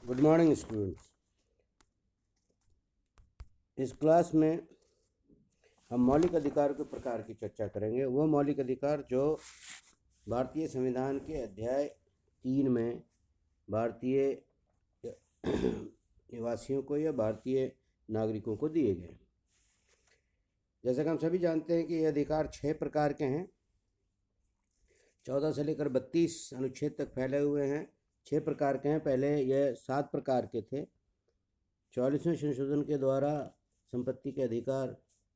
Good morning students. इस class में हम मौलिक अधिकार के प्रकार की चर्चा करेंगे। वो मौलिक अधिकार जो भारतीय संविधान के अध्याय 3 में भारतीय निवासियों को या भारतीय नागरिकों को दिए गए। जैसा कि हम सभी जानते हैं कि ये अधिकार 6 प्रकार के हैं। 14 से लेकर 32 अनुच्छेद तक फैले हुए हैं। 6 प्रकार के हैं। पहले यह 7 प्रकार के थे। 44वें संशोधन के द्वारा संपत्ति के अधिकार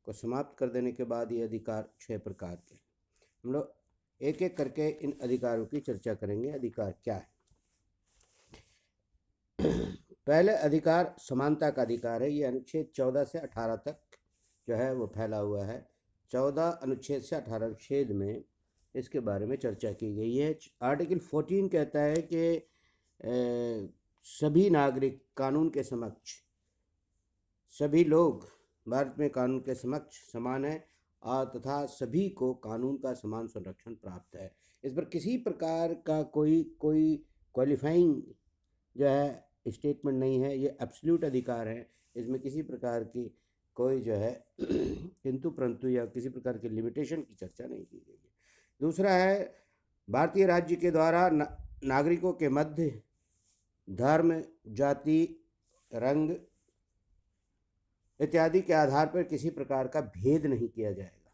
को समाप्त कर देने के बाद ये अधिकार 6 प्रकार के। हम लोग एक एक करके इन अधिकारों की चर्चा करेंगे। अधिकार क्या है? पहले अधिकार समानता का अधिकार है। ये अनुच्छेद 14 से 18 तक जो है वो फैला हुआ है। 14 अनुच्छेद से 18 अनुच्छेद में इसके बारे में चर्चा की गई है। आर्टिकल 14 कहता है कि सभी नागरिक कानून के समक्ष, सभी लोग भारत में कानून के समक्ष समान है और तथा सभी को कानून का समान संरक्षण प्राप्त है। इस पर किसी प्रकार का कोई क्वालिफाइंग जो है स्टेटमेंट नहीं है। ये एब्सोल्यूट अधिकार है। इसमें किसी प्रकार की कोई जो है किंतु परंतु या किसी प्रकार की लिमिटेशन की चर्चा नहीं की गई है। दूसरा है, भारतीय राज्य के द्वारा नागरिकों के मध्य धर्म, जाति, रंग इत्यादि के आधार पर किसी प्रकार का भेद नहीं किया जाएगा।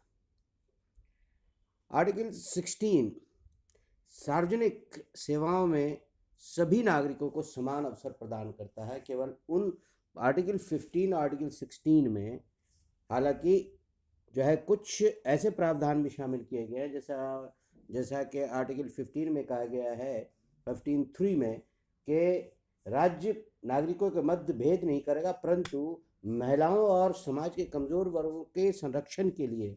आर्टिकल 16 सार्वजनिक सेवाओं में सभी नागरिकों को समान अवसर प्रदान करता है। केवल उन आर्टिकल 15 आर्टिकल 16 में हालांकि जो है कुछ ऐसे प्रावधान भी शामिल किए गए हैं, जैसा कि आर्टिकल 15 में कहा गया है 15(3) में कि राज्य नागरिकों के मध्य भेद नहीं करेगा, परंतु महिलाओं और समाज के कमज़ोर वर्गों के संरक्षण के लिए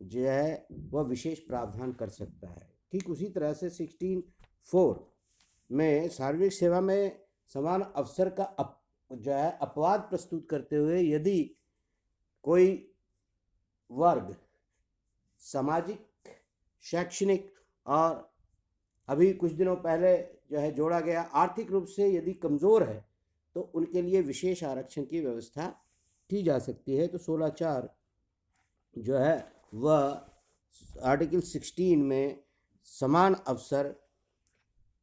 जो है वह विशेष प्रावधान कर सकता है। ठीक उसी तरह से 16(4) में सार्वजनिक सेवा में समान अवसर का जो है अपवाद प्रस्तुत करते हुए यदि कोई वर्ग सामाजिक, शैक्षणिक और अभी कुछ दिनों पहले जो है जोड़ा गया आर्थिक रूप से यदि कमज़ोर है तो उनके लिए विशेष आरक्षण की व्यवस्था की जा सकती है। तो 16(4) जो है वह आर्टिकल 16 में समान अवसर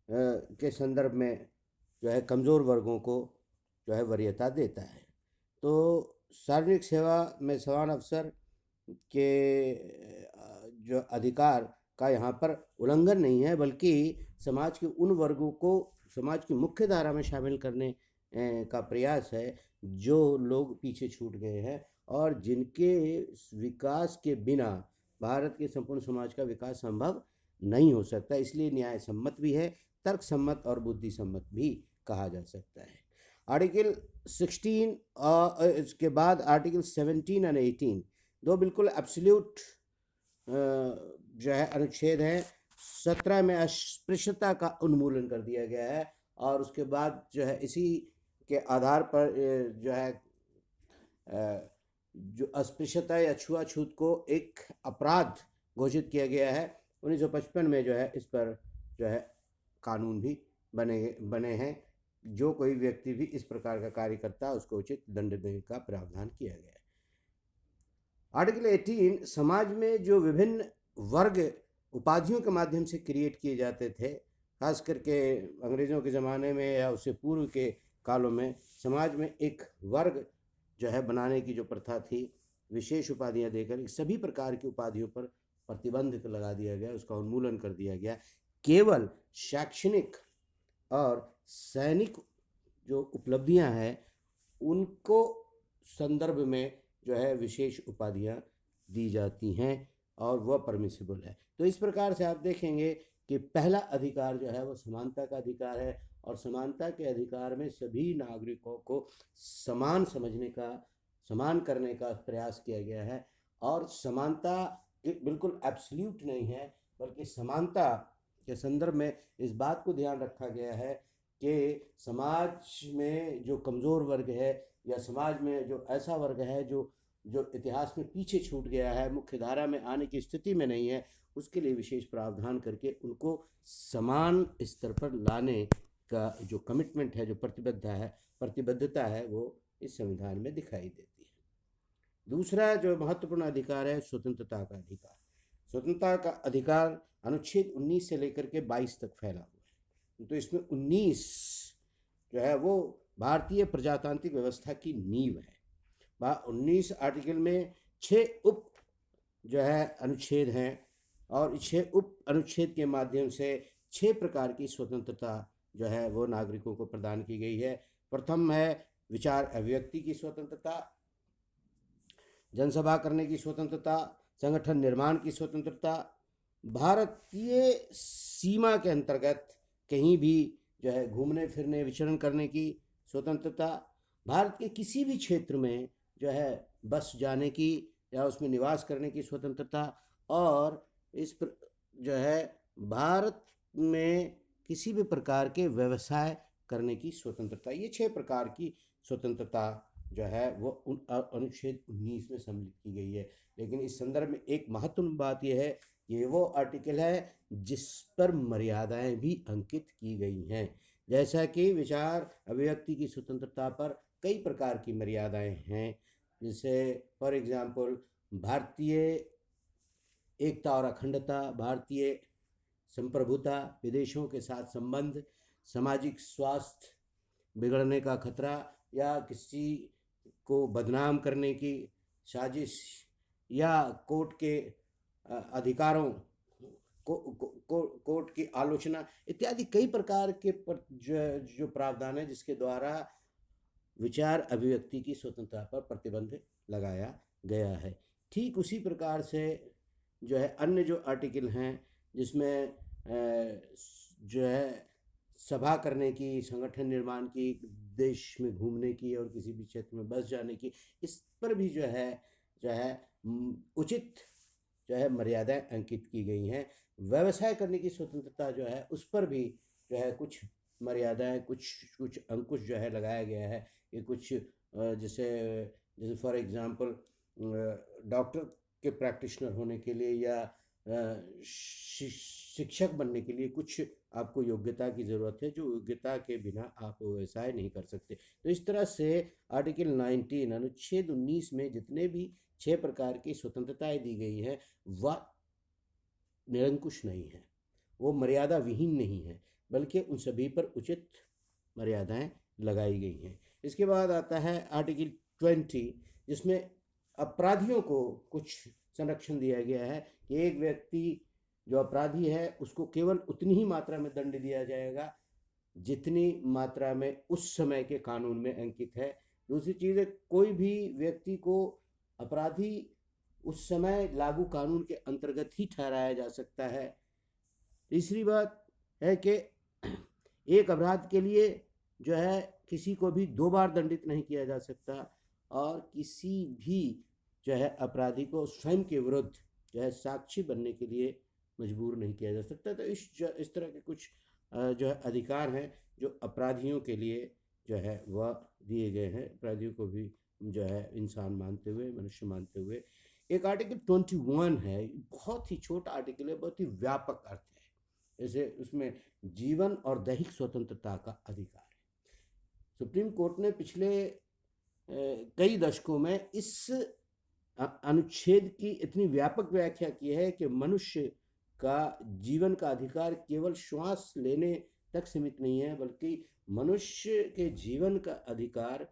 के संदर्भ में जो है कमज़ोर वर्गों को जो है वरीयता देता है। तो सार्वजनिक सेवा में समान अवसर के जो अधिकार का यहाँ पर उल्लंघन नहीं है, बल्कि समाज के उन वर्गों को समाज की मुख्य धारा में शामिल करने का प्रयास है जो लोग पीछे छूट गए हैं और जिनके विकास के बिना भारत के संपूर्ण समाज का विकास संभव नहीं हो सकता। इसलिए न्याय सम्मत भी है, तर्क सम्मत और बुद्धि सम्मत भी कहा जा सकता है। आर्टिकल 16 और इसके बाद आर्टिकल 17 और 18 दो बिल्कुल एब्सोल्यूट जो है अनुच्छेद हैं। 17 में अस्पृश्यता का उन्मूलन कर दिया गया है और उसके बाद जो है इसी के आधार पर जो है जो अस्पृश्यता या छुआछूत को एक अपराध घोषित किया गया है। 1955 में जो है इस पर जो है कानून भी बने हैं। जो कोई व्यक्ति भी इस प्रकार का कार्य करता है उसको उचित दंड देने का प्रावधान किया गया है। आर्टिकल 18 समाज में जो विभिन्न वर्ग उपाधियों के माध्यम से क्रिएट किए जाते थे, खास करके अंग्रेज़ों के ज़माने में या उससे पूर्व के कालों में समाज में एक वर्ग जो है बनाने की जो प्रथा थी, विशेष उपाधियां देकर सभी प्रकार की उपाधियों पर प्रतिबंध लगा दिया गया, उसका उन्मूलन कर दिया गया। केवल शैक्षणिक और सैनिक जो उपलब्धियां हैं उनको संदर्भ में जो है विशेष उपाधियां दी जाती हैं और वह परमिसिबल है। तो इस प्रकार से आप देखेंगे कि पहला अधिकार जो है वो समानता का अधिकार है और समानता के अधिकार में सभी नागरिकों को समान समझने का, समान करने का प्रयास किया गया है। और समानता बिल्कुल एब्सोल्यूट नहीं है, बल्कि समानता के संदर्भ में इस बात को ध्यान रखा गया है कि समाज में जो कमज़ोर वर्ग है या समाज में जो ऐसा वर्ग है जो इतिहास में पीछे छूट गया है, मुख्य धारा में आने की स्थिति में नहीं है, उसके लिए विशेष प्रावधान करके उनको समान स्तर पर लाने का जो कमिटमेंट है, जो प्रतिबद्धता है, वो इस संविधान में दिखाई देती है। दूसरा जो महत्वपूर्ण अधिकार है, स्वतंत्रता का अधिकार। स्वतंत्रता का अधिकार अनुच्छेद 19 से लेकर के 22 तक फैला हुआ है। तो इसमें 19 जो है वो भारतीय प्रजातांत्रिक व्यवस्था की नींव है। 19 आर्टिकल में 6 उप जो है अनुच्छेद हैं, और 6 उप अनुच्छेद के माध्यम से 6 प्रकार की स्वतंत्रता जो है वो नागरिकों को प्रदान की गई है। प्रथम है विचार अभिव्यक्ति की स्वतंत्रता, जनसभा करने की स्वतंत्रता, संगठन निर्माण की स्वतंत्रता, भारतीय सीमा के अंतर्गत कहीं भी जो है घूमने फिरने विचरण करने की स्वतंत्रता, भारत के किसी भी क्षेत्र में जो है बस जाने की या उसमें निवास करने की स्वतंत्रता, और जो है भारत में किसी भी प्रकार के व्यवसाय करने की स्वतंत्रता। ये 6 प्रकार की स्वतंत्रता जो है वो अनुच्छेद 19 में सम्मिलित की गई है। लेकिन इस संदर्भ में एक महत्वपूर्ण बात यह है, ये वो आर्टिकल है जिस पर मर्यादाएं भी अंकित की गई हैं। जैसा कि विचार अभिव्यक्ति की स्वतंत्रता पर कई प्रकार की मर्यादाएं हैं, जैसे फॉर एग्जाम्पल भारतीय एकता और अखंडता, भारतीय संप्रभुता, विदेशों के साथ संबंध, सामाजिक स्वास्थ्य बिगड़ने का खतरा या किसी को बदनाम करने की साजिश, या कोर्ट के अधिकारों कोर्ट की आलोचना इत्यादि कई प्रकार के जो प्रावधान है जिसके द्वारा विचार अभिव्यक्ति की स्वतंत्रता पर प्रतिबंध लगाया गया है। ठीक उसी प्रकार से जो है अन्य जो आर्टिकल हैं जिसमें जो है सभा करने की, संगठन निर्माण की, देश में घूमने की और किसी भी क्षेत्र में बस जाने की, इस पर भी जो है उचित जो है मर्यादाएं अंकित की गई हैं। व्यवसाय करने की स्वतंत्रता जो है उस पर भी जो है कुछ मर्यादाएं, कुछ अंकुश जो है लगाया गया है कि कुछ जैसे फॉर एग्जांपल डॉक्टर के प्रैक्टिशनर होने के लिए या शिक्षक बनने के लिए कुछ आपको योग्यता की ज़रूरत है, जो योग्यता के बिना आप व्यवसाय नहीं कर सकते। तो इस तरह से आर्टिकल 19 अनुच्छेद 19 में जितने भी 6 प्रकार की स्वतंत्रताएं दी गई हैं वह निरंकुश नहीं है, वो मर्यादा विहीन नहीं है, बल्कि उन सभी पर उचित मर्यादाएं लगाई गई हैं। इसके बाद आता है आर्टिकल 20, जिसमें अपराधियों को कुछ संरक्षण दिया गया है कि एक व्यक्ति जो अपराधी है उसको केवल उतनी ही मात्रा में दंड दिया जाएगा जितनी मात्रा में उस समय के कानून में अंकित है। दूसरी चीज़ है, कोई भी व्यक्ति को अपराधी उस समय लागू कानून के अंतर्गत ही ठहराया जा सकता है। तीसरी बात है कि एक अपराध के लिए जो है किसी को भी 2 बार दंडित नहीं किया जा सकता, और किसी भी जो है अपराधी को स्वयं के विरुद्ध जो है साक्षी बनने के लिए मजबूर नहीं किया जा सकता। तो इस तरह के कुछ जो है अधिकार हैं जो अपराधियों के लिए जो है वह दिए गए हैं, अपराधियों को भी जो है इंसान मानते हुए, मनुष्य मानते हुए। एक आर्टिकल 21 है, बहुत ही छोटा आर्टिकल है, बहुत ही व्यापक अर्थ है। जैसे उसमें जीवन और दैहिक स्वतंत्रता का अधिकार है। सुप्रीम कोर्ट ने पिछले कई दशकों में इस अनुच्छेद की इतनी व्यापक व्याख्या की है कि मनुष्य का जीवन का अधिकार केवल श्वास लेने तक सीमित नहीं है, बल्कि मनुष्य के जीवन का अधिकार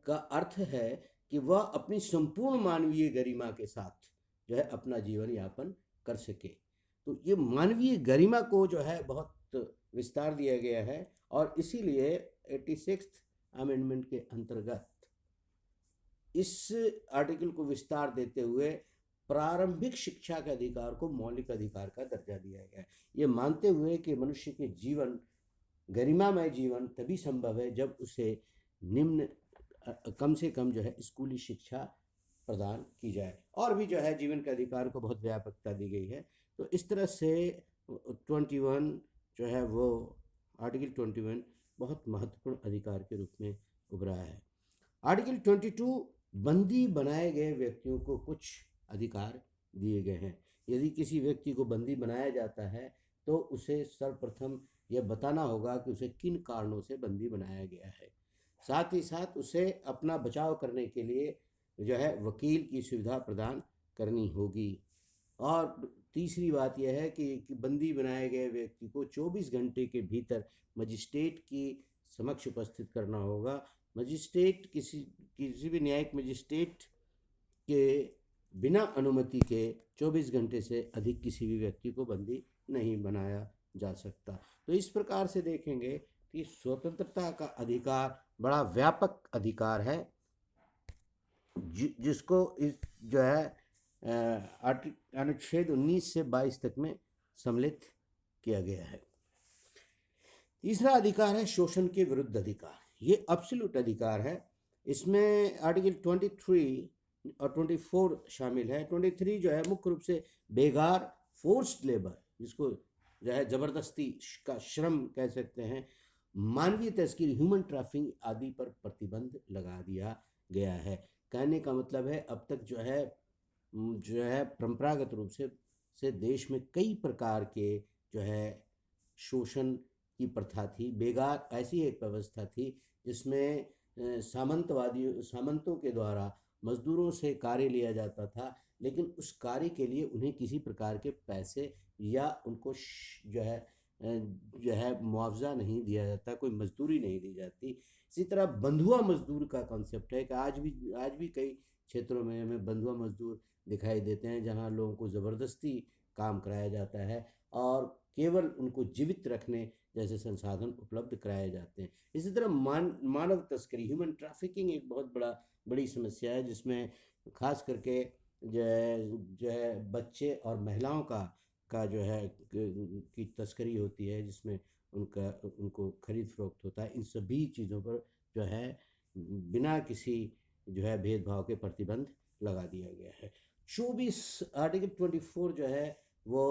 का अर्थ है कि वह अपनी संपूर्ण मानवीय गरिमा के साथ जो है अपना जीवन यापन कर सके। तो ये मानवीय गरिमा को जो है बहुत विस्तार दिया गया है, और इसीलिए 86th अमेंडमेंट के अंतर्गत इस आर्टिकल को विस्तार देते हुए प्रारंभिक शिक्षा के अधिकार को मौलिक अधिकार का दर्जा दिया गया है, ये मानते हुए कि मनुष्य के जीवन, गरिमामय जीवन तभी संभव है जब उसे निम्न कम से कम जो है स्कूली शिक्षा प्रदान की जाए। और भी जो है जीवन के अधिकार को बहुत व्यापकता दी गई है। तो इस तरह से 21 जो है वो आर्टिकल 21 बहुत महत्वपूर्ण अधिकार के रूप में उभरा है। आर्टिकल 22 बंदी बनाए गए व्यक्तियों को कुछ अधिकार दिए गए हैं। यदि किसी व्यक्ति को बंदी बनाया जाता है तो उसे सर्वप्रथम यह बताना होगा कि उसे किन कारणों से बंदी बनाया गया है। साथ ही साथ उसे अपना बचाव करने के लिए जो है वकील की सुविधा प्रदान करनी होगी। और तीसरी बात यह है कि बंदी बनाए गए व्यक्ति को 24 घंटे के भीतर मजिस्ट्रेट की समक्ष उपस्थित करना होगा। मजिस्ट्रेट किसी किसी भी न्यायिक मजिस्ट्रेट के बिना अनुमति के 24 घंटे से अधिक किसी भी व्यक्ति को बंदी नहीं बनाया जा सकता। तो इस प्रकार से देखेंगे कि स्वतंत्रता का अधिकार बड़ा व्यापक अधिकार है, जिसको इस जो है अनुच्छेद 19 से 22 तक में सम्मिलित किया गया है। तीसरा अधिकार है शोषण के विरुद्ध अधिकार। ये एब्सोल्यूट अधिकार है। इसमें आर्टिकल 23 और 24 शामिल है। 23 जो है मुख्य रूप से बेगार, फोर्स्ड लेबर, जिसको जो है जबरदस्ती का श्रम कह सकते हैं, मानवीय तस्करी, ह्यूमन ट्रैफिकिंग आदि पर प्रतिबंध लगा दिया गया है। कहने का मतलब है अब तक जो है परंपरागत रूप से देश में कई प्रकार के जो है शोषण की प्रथा थी। बेगार ऐसी एक व्यवस्था थी जिसमें सामंतों के द्वारा मजदूरों से कार्य लिया जाता था, लेकिन उस कार्य के लिए उन्हें किसी प्रकार के पैसे या उनको जो है मुआवजा नहीं दिया जाता, कोई मजदूरी नहीं दी जाती। इसी तरह बंधुआ मजदूर का कॉन्सेप्ट है कि आज भी कई क्षेत्रों में हमें बंधुआ मजदूर दिखाई देते हैं, जहां लोगों को ज़बरदस्ती काम कराया जाता है और केवल उनको जीवित रखने जैसे संसाधन उपलब्ध कराए जाते हैं। इसी तरह मानव तस्करी, ह्यूमन ट्रैफिकिंग एक बहुत बड़ी समस्या है, जिसमें खास करके जो है बच्चे और महिलाओं का जो है की तस्करी होती है, जिसमें उनको खरीद फरोख्त होता है। इन सभी चीज़ों पर जो है बिना किसी जो है भेदभाव के प्रतिबंध लगा दिया गया है। 24 आर्टिकल 24 जो है वो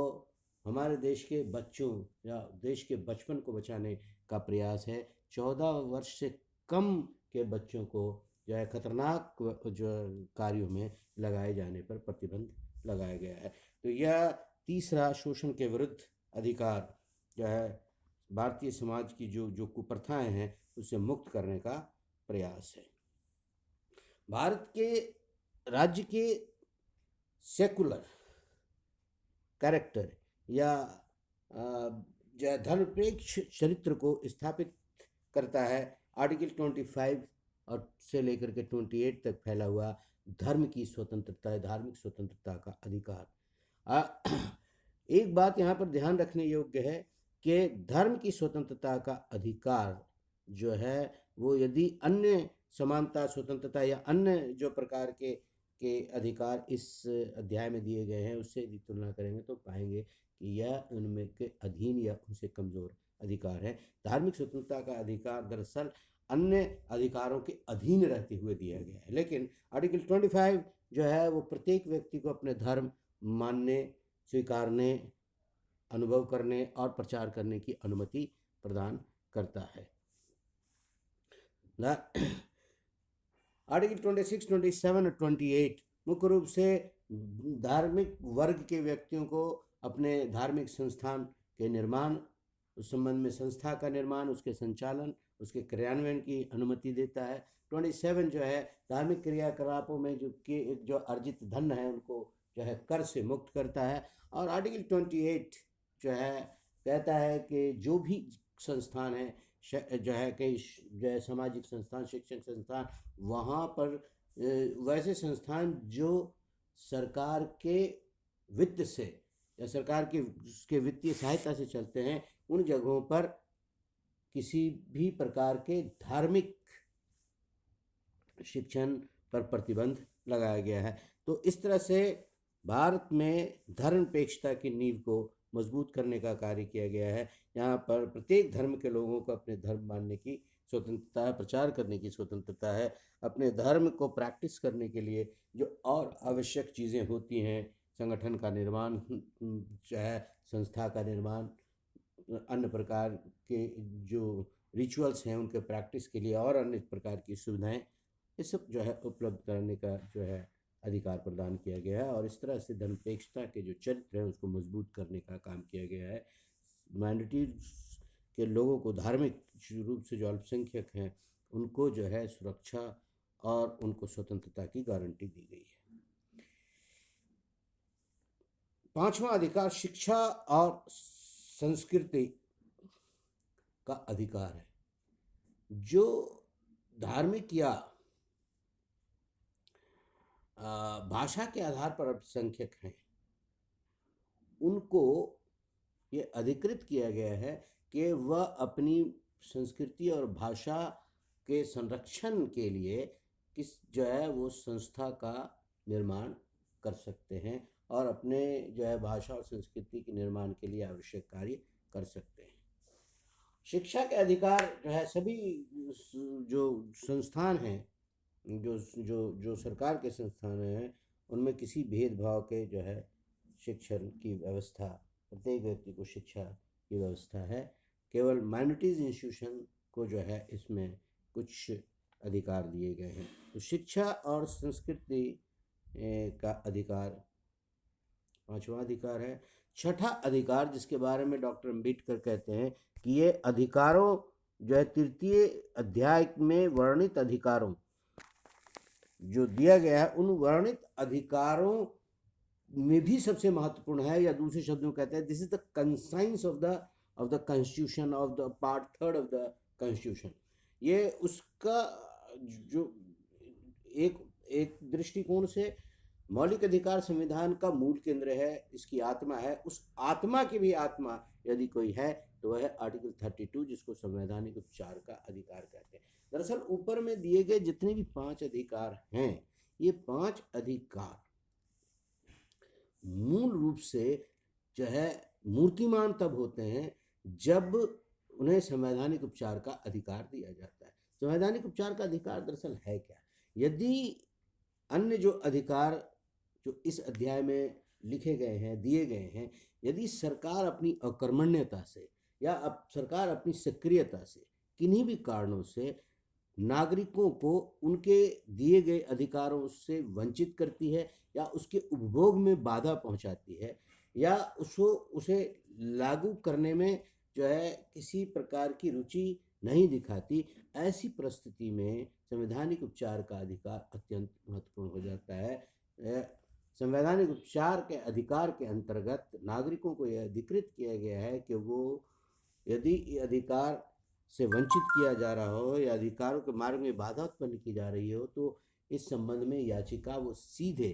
हमारे देश के बच्चों या देश के बचपन को बचाने का प्रयास है। 14 वर्ष से कम के बच्चों को जो है खतरनाक जो कार्यों में लगाए जाने पर प्रतिबंध लगाया गया है। तो यह तीसरा शोषण के विरुद्ध अधिकार जो है भारतीय समाज की जो कुप्रथाएं हैं उससे मुक्त करने का प्रयास है। भारत के राज्य के सेकुलर कैरेक्टर या जो है धर्मनिरपेक्ष चरित्र को स्थापित करता है आर्टिकल 25 और से लेकर के 28 तक फैला हुआ धर्म की स्वतंत्रता, धार्मिक स्वतंत्रता का अधिकार। एक बात यहाँ पर ध्यान रखने योग्य है कि धर्म की स्वतंत्रता का अधिकार जो है वो यदि अन्य समानता, स्वतंत्रता या अन्य जो प्रकार के अधिकार इस अध्याय में दिए गए हैं उससे यदि तुलना करेंगे तो पाएंगे कि यह उनमें के अधीन या उनसे कमज़ोर अधिकार है। धार्मिक स्वतंत्रता का अधिकार दरअसल अन्य अधिकारों के अधीन रहते हुए दिया गया है, लेकिन आर्टिकल 25 जो है वो प्रत्येक व्यक्ति को अपने धर्म मानने, स्वीकारने, अनुभव करने और प्रचार करने की अनुमति प्रदान करता है। आर्टिकल 26, 27 और 28 मुख्य रूप से धार्मिक वर्ग के व्यक्तियों को अपने धार्मिक संस्थान के निर्माण, उस संबंध में संस्था का निर्माण, उसके संचालन, उसके क्रियान्वयन की अनुमति देता है। 27 जो है धार्मिक क्रियाकलापों में जो अर्जित धन है उनको जो है कर से मुक्त करता है। और आर्टिकल 28 जो है कहता है कि जो भी संस्थान है जो है कई जो है सामाजिक संस्थान, शिक्षण संस्थान, वहाँ पर वैसे संस्थान जो सरकार के वित्त से या सरकार के वित्तीय सहायता से चलते हैं, उन जगहों पर किसी भी प्रकार के धार्मिक शिक्षण पर प्रतिबंध लगाया गया है। तो इस तरह से भारत में धर्मनिरपेक्षता की नींव को मजबूत करने का कार्य किया गया है। यहाँ पर प्रत्येक धर्म के लोगों को अपने धर्म मानने की स्वतंत्रता है, प्रचार करने की स्वतंत्रता है। अपने धर्म को प्रैक्टिस करने के लिए जो और आवश्यक चीज़ें होती हैं, संगठन का निर्माण, चाहे संस्था का निर्माण, अन्य प्रकार के जो रिचुअल्स हैं उनके प्रैक्टिस के लिए और अन्य प्रकार की सुविधाएं, ये सब जो है उपलब्ध कराने का जो है अधिकार प्रदान किया गया है। और इस तरह से धर्मनिरपेक्षता के जो चरित्र है उसको मजबूत करने का काम किया गया है। माइनॉरिटीज़ के लोगों को, धार्मिक रूप से जो अल्पसंख्यक हैं, उनको जो है सुरक्षा और उनको स्वतंत्रता की गारंटी दी गई है। पांचवा अधिकार शिक्षा और संस्कृति का अधिकार है। जो धार्मिक या भाषा के आधार पर अल्पसंख्यक हैं, उनको ये अधिकृत किया गया है कि वह अपनी संस्कृति और भाषा के संरक्षण के लिए किस जो है वो संस्था का निर्माण कर सकते हैं और अपने जो है भाषा और संस्कृति के निर्माण के लिए आवश्यक कार्य कर सकते हैं। शिक्षा के अधिकार जो है सभी जो संस्थान हैं, जो जो जो सरकार के संस्थान हैं, उनमें किसी भेदभाव के जो है शिक्षण की व्यवस्था, प्रत्येक व्यक्ति को शिक्षा की व्यवस्था है। केवल माइनॉरिटीज़ इंस्टीट्यूशन को जो है इसमें कुछ अधिकार दिए गए हैं। तो शिक्षा और संस्कृति का अधिकार पांचवा अधिकार है। छठा अधिकार, जिसके बारे में डॉक्टर अम्बेडकर कहते हैं कि ये अधिकारों जो है तृतीय अध्याय में वर्णित अधिकारों जो दिया गया है, उन वर्णित अधिकारों में भी सबसे महत्वपूर्ण है, या दूसरे शब्दों में कहते हैं this is the conscience of the constitution, of the part 3 of the constitution. ये उसका जो एक दृष्टिकोण से मौलिक अधिकार संविधान का मूल केंद्र है, इसकी आत्मा है। उस आत्मा की भी आत्मा यदि कोई है तो वह है आर्टिकल 32, जिसको संवैधानिक उपचार का अधिकार कहते हैं। दरअसल ऊपर में दिए गए जितने भी 5 अधिकार हैं, ये 5 अधिकार मूल रूप से जो है मूर्तिमान तब होते हैं जब उन्हें संवैधानिक उपचार का अधिकार दिया जाता है। संवैधानिक उपचार का अधिकार दरअसल है क्या? यदि अन्य जो अधिकार जो इस अध्याय में लिखे गए हैं, दिए गए हैं, यदि सरकार अपनी अकर्मण्यता से या सरकार अपनी सक्रियता से किन्हीं भी कारणों से नागरिकों को उनके दिए गए अधिकारों से वंचित करती है या उसके उपभोग में बाधा पहुंचाती है या उसे लागू करने में जो है किसी प्रकार की रुचि नहीं दिखाती, ऐसी परिस्थिति में संवैधानिक उपचार का अधिकार अत्यंत महत्वपूर्ण हो जाता है। संवैधानिक उपचार के अधिकार के अंतर्गत नागरिकों को यह अधिकृत किया गया है कि वो यदि अधिकार से वंचित किया जा रहा हो या अधिकारों के मार्ग में बाधा उत्पन्न की जा रही हो, तो इस संबंध में याचिका वो सीधे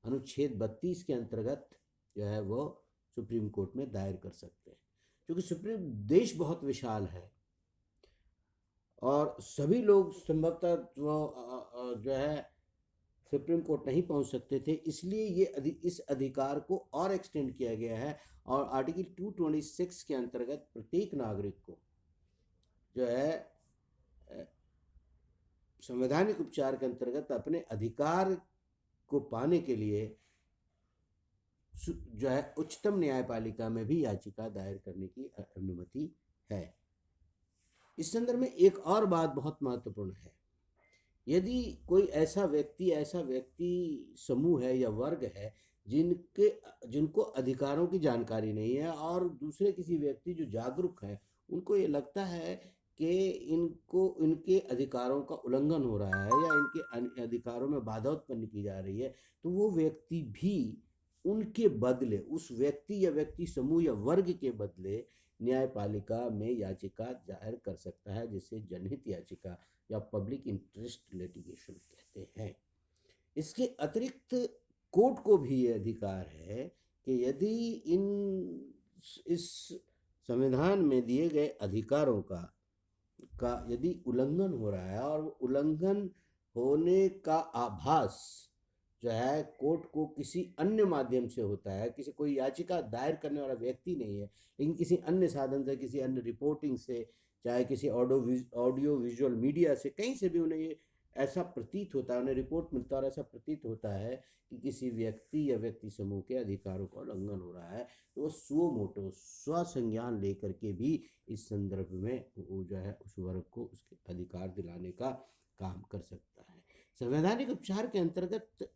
अनुच्छेद 32 के अंतर्गत जो है वो सुप्रीम कोर्ट में दायर कर सकते हैं। क्योंकि देश बहुत विशाल है और सभी लोग संभवतः जो है सुप्रीम कोर्ट नहीं पहुंच सकते थे, इसलिए ये इस अधिकार को और एक्सटेंड किया गया है और आर्टिकल 226 के अंतर्गत प्रत्येक नागरिक को जो है संवैधानिक उपचार के अंतर्गत अपने अधिकार को पाने के लिए जो है उच्चतम न्यायपालिका में भी याचिका दायर करने की अनुमति है। इस संदर्भ में एक और बात बहुत महत्वपूर्ण है। यदि कोई ऐसा व्यक्ति समूह है या वर्ग है जिनको अधिकारों की जानकारी नहीं है और दूसरे किसी व्यक्ति जो जागरूक है, उनको ये लगता है कि इनके अधिकारों का उल्लंघन हो रहा है या इनके अधिकारों में बाधा उत्पन्न की जा रही है, तो वो व्यक्ति भी उनके बदले, उस व्यक्ति या व्यक्ति समूह या वर्ग के बदले न्यायपालिका में याचिका दायर कर सकता है, जिसे जनहित याचिका या पब्लिक इंटरेस्ट लिटिगेशन कहते हैं। इसके अतिरिक्त कोर्ट को भी ये अधिकार है कि यदि इस संविधान में दिए गए अधिकारों का यदि उल्लंघन हो रहा है और उल्लंघन होने का आभास जो है कोर्ट को किसी अन्य माध्यम से होता है, कोई याचिका दायर करने वाला व्यक्ति नहीं है, लेकिन किसी अन्य साधन से, किसी अन्य रिपोर्टिंग से, चाहे किसी ऑडियो विजुअल मीडिया से, कहीं से भी उन्हें ये ऐसा प्रतीत होता है, उन्हें रिपोर्ट मिलता है और ऐसा प्रतीत होता है कि किसी व्यक्ति या व्यक्ति समूह के अधिकारों का उल्लंघन हो रहा है, तो वो सुओ मोटो स्वसंज्ञान लेकर के भी इस संदर्भ में वो जो है उस वर्ग को उसके अधिकार दिलाने का काम कर सकता है। संवैधानिक उपचार के अंतर्गत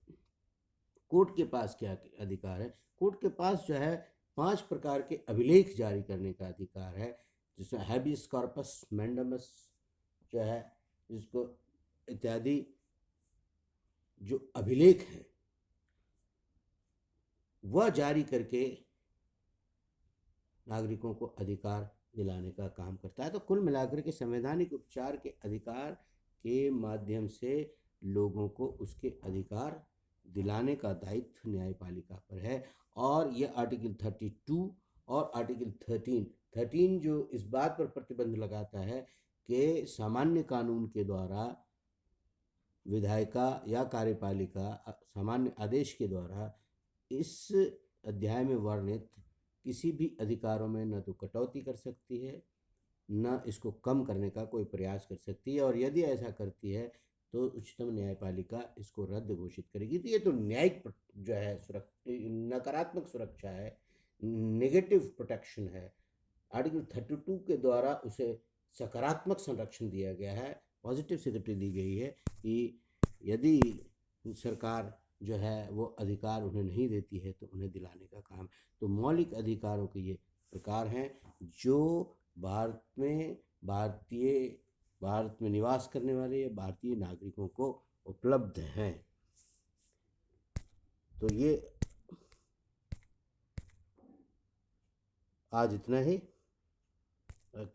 कोर्ट के पास क्या अधिकार है? कोर्ट के पास जो है 5 प्रकार के अभिलेख जारी करने का अधिकार है, जिसमें हैबियस कॉर्पस मैंडामस जो है, जिसको इत्यादि जो अभिलेख हैं वह जारी करके नागरिकों को अधिकार दिलाने का काम करता है। तो कुल मिलाकर के संवैधानिक उपचार के अधिकार के माध्यम से लोगों को उसके अधिकार दिलाने का दायित्व न्यायपालिका पर है। और ये आर्टिकल 32 और आर्टिकल 13 जो इस बात पर प्रतिबंध लगाता है कि सामान्य कानून के द्वारा विधायिका या कार्यपालिका सामान्य आदेश के द्वारा इस अध्याय में वर्णित किसी भी अधिकारों में न तो कटौती कर सकती है, न इसको कम करने का कोई प्रयास कर सकती है, और यदि ऐसा करती है तो उच्चतम न्यायपालिका इसको रद्द घोषित करेगी। तो ये तो न्यायिक जो है नकारात्मक सुरक्षा है, नेगेटिव प्रोटेक्शन है। आर्टिकल 32 के द्वारा उसे सकारात्मक संरक्षण दिया गया है, पॉजिटिव सिक्योरिटी दी गई है कि यदि सरकार जो है वो अधिकार उन्हें नहीं देती है तो उन्हें दिलाने का काम। तो मौलिक अधिकारों के ये प्रकार हैं जो भारत में निवास करने वाले भारतीय नागरिकों को उपलब्ध हैं। तो ये आज इतना ही। कर